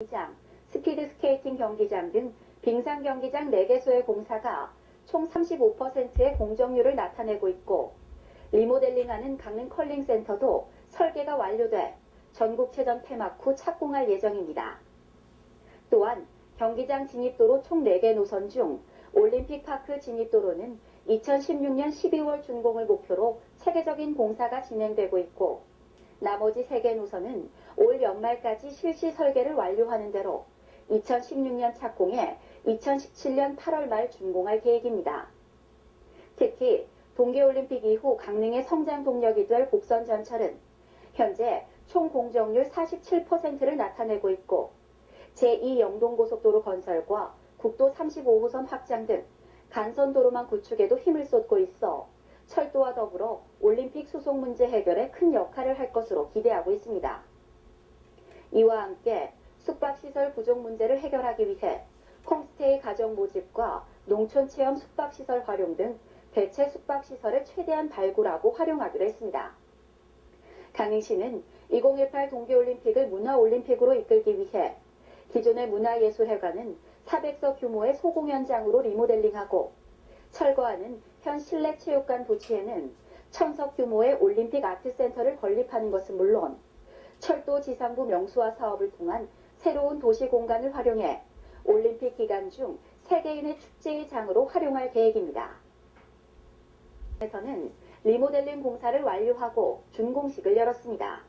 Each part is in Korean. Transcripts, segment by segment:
경기장, 스피드스케이팅 경기장 등 빙상 경기장 4개소의 공사가 총 35%의 공정률을 나타내고 있고, 리모델링하는 강릉 컬링센터도 설계가 완료돼 전국체전 폐막 후 착공할 예정입니다. 또한 경기장 진입도로 총 4개 노선 중 올림픽파크 진입도로는 2016년 12월 준공을 목표로 체계적인 공사가 진행되고 있고, 나머지 3개 노선은 올 연말까지 실시 설계를 완료하는 대로 2016년 착공해 2017년 8월 말 준공할 계획입니다. 특히 동계올림픽 이후 강릉의 성장 동력이 될 곡선 전철은 현재 총 공정률 47%를 나타내고 있고, 제2 영동고속도로 건설과 국도 35호선 확장 등 간선도로망 구축에도 힘을 쏟고 있어 철도와 더불어 올림픽 수송 문제 해결에 큰 역할을 할 것으로 기대하고 있습니다. 이와 함께 숙박시설 부족 문제를 해결하기 위해 홈스테이 가정 모집과 농촌체험 숙박시설 활용 등 대체 숙박시설을 최대한 발굴하고 활용하기로 했습니다. 강릉시는 2018 동계올림픽을 문화올림픽으로 이끌기 위해 기존의 문화예술회관은 400석 규모의 소공연장으로 리모델링하고, 철거하는 현 실내체육관 부지에는 1000석 규모의 올림픽 아트센터를 건립하는 것은 물론 철도 지상부 명소화 사업을 통한 새로운 도시 공간을 활용해 올림픽 기간 중 세계인의 축제의 장으로 활용할 계획입니다. 에서는 리모델링 공사를 완료하고 준공식을 열었습니다.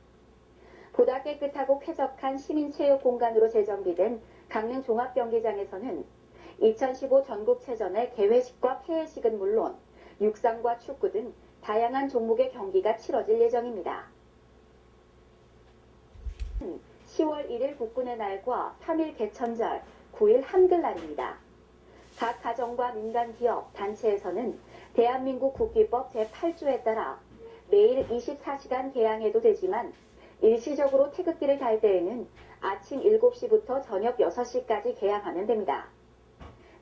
보다 깨끗하고 쾌적한 시민체육 공간으로 재정비된 강릉 종합경기장에서는 2015 전국체전의 개회식과 폐회식은 물론 육상과 축구 등 다양한 종목의 경기가 치러질 예정입니다. 10월 1일 국군의 날과 3일 개천절, 9일 한글날입니다. 각 가정과 민간 기업, 단체에서는 대한민국 국기법 제8조에 따라 매일 24시간 개항해도 되지만 일시적으로 태극기를 달 때에는 아침 7시부터 저녁 6시까지 개항하면 됩니다.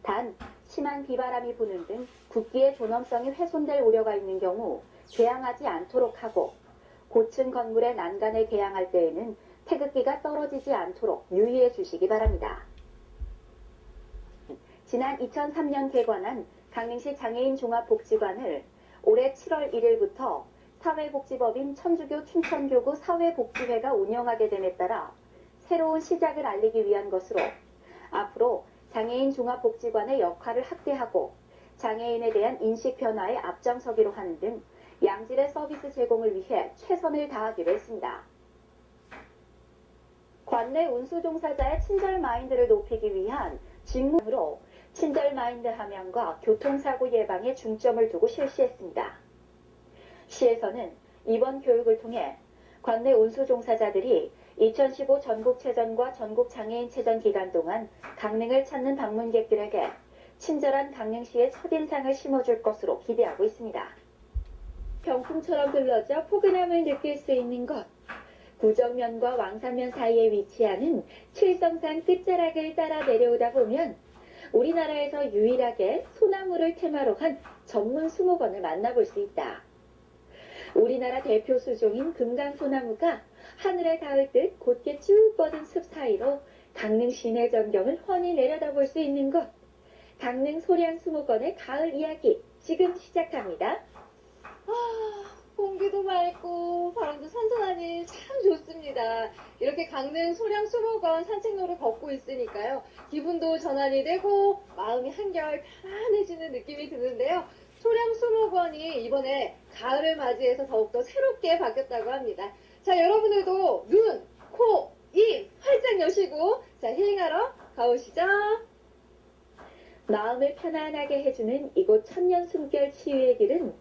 단, 심한 비바람이 부는 등 국기의 존엄성이 훼손될 우려가 있는 경우 개항하지 않도록 하고, 고층 건물의 난간에 개항할 때에는 태극기가 떨어지지 않도록 유의해 주시기 바랍니다. 지난 2003년 개관한 강릉시 장애인 종합복지관을 올해 7월 1일부터 사회복지법인 천주교 춘천교구 사회복지회가 운영하게 됨에 따라 새로운 시작을 알리기 위한 것으로, 앞으로 장애인 종합복지관의 역할을 확대하고 장애인에 대한 인식 변화에 앞장서기로 하는 등 양질의 서비스 제공을 위해 최선을 다하기로 했습니다. 관내 운수 종사자의 친절 마인드를 높이기 위한 직무로 친절 마인드 함양과 교통사고 예방에 중점을 두고 실시했습니다. 시에서는 이번 교육을 통해 관내 운수 종사자들이 2015 전국체전과 전국장애인체전 기간 동안 강릉을 찾는 방문객들에게 친절한 강릉시의 첫인상을 심어줄 것으로 기대하고 있습니다. 병풍처럼 둘러져 포근함을 느낄 수 있는 곳, 구정면과 왕산면 사이에 위치하는 칠성산 끝자락을 따라 내려오다 보면 우리나라에서 유일하게 소나무를 테마로 한 전문 수목원을 만나볼 수 있다. 우리나라 대표 수종인 금강소나무가 하늘에 닿을 듯 곧게 쭉 뻗은 숲 사이로 강릉 시내 전경을 훤히 내려다볼 수 있는 곳, 강릉 소량수목원의 가을 이야기 지금 시작합니다. 공기도 맑고 바람도 선선하니 참 좋습니다. 이렇게 강릉 소량수목원 산책로를 걷고 있으니까요, 기분도 전환이 되고 마음이 한결 편안해지는 느낌이 드는데요. 소량수목원이 이번에 가을을 맞이해서 더욱더 새롭게 바뀌었다고 합니다. 자, 여러분들도 눈, 코, 입 활짝 여시고 자, 힐링하러 가보시죠. 마음을 편안하게 해주는 이곳 천년 숨결 치유의 길은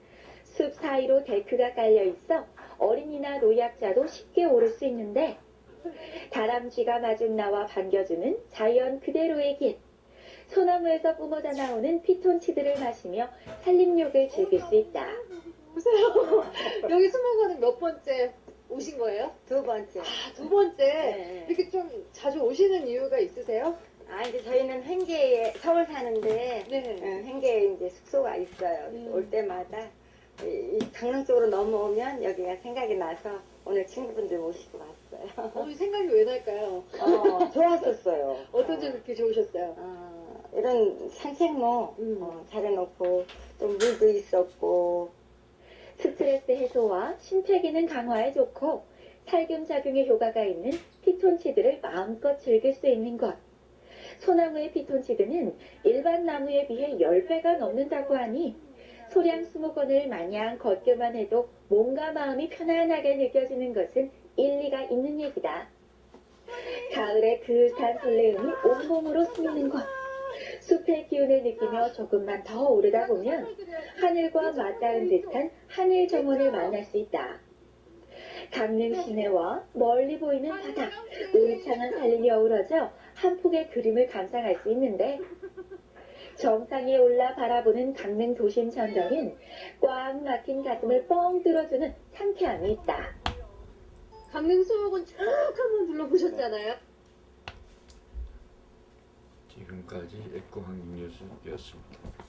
숲 사이로 데크가 깔려 있어 어린이나 노약자도 쉽게 오를 수 있는데, 다람쥐가 마중 나와 반겨주는 자연 그대로의 길, 소나무에서 뿜어져 나오는 피톤치드를 마시며 산림욕을 즐길 수 있다. 보세요. 여기 수목원은 몇 번째 오신 거예요? 2번째. 두 번째. 네. 이렇게 좀 자주 오시는 이유가 있으세요? 이제 저희는 횡계에 서울 사는데, 네. 횡계에 이제 숙소가 있어요. 올 때마다 이 강릉 쪽으로 넘어오면 여기가 생각이 나서 오늘 친구분들 모시고 왔어요. 좋았어요. 생각이 왜 날까요? 좋았었어요. 어떤 점이 그렇게 좋으셨어요? 이런 산책로 잘해놓고 좀 물도 있었고 스트레스 해소와 신체 기능 강화에 좋고 살균작용의 효과가 있는 피톤치드를 마음껏 즐길 수 있는 것. 소나무의 피톤치드는 일반 나무에 비해 10배가 넘는다고 하니 소량 20건을 마냥 걷기만 해도 몸과 마음이 편안하게 느껴지는 것은 일리가 있는 얘기다. 가을의 그윽한 설레임이 온몸으로 스미는 것. 숲의 기운을 느끼며 조금만 더 오르다 보면 하늘과 맞닿은 듯한 하늘 정원을 만날 수 있다. 강릉 시내와 멀리 보이는 바다, 울창한 산림이 어우러져 한 폭의 그림을 감상할 수 있는데 정상에 올라 바라보는 강릉 도심 전경엔 꽉 막힌 가슴을 뻥 뚫어주는 상쾌함이 있다. 강릉 수목원 쭉 한번 둘러보셨잖아요. 지금까지 에코환경뉴스였습니다.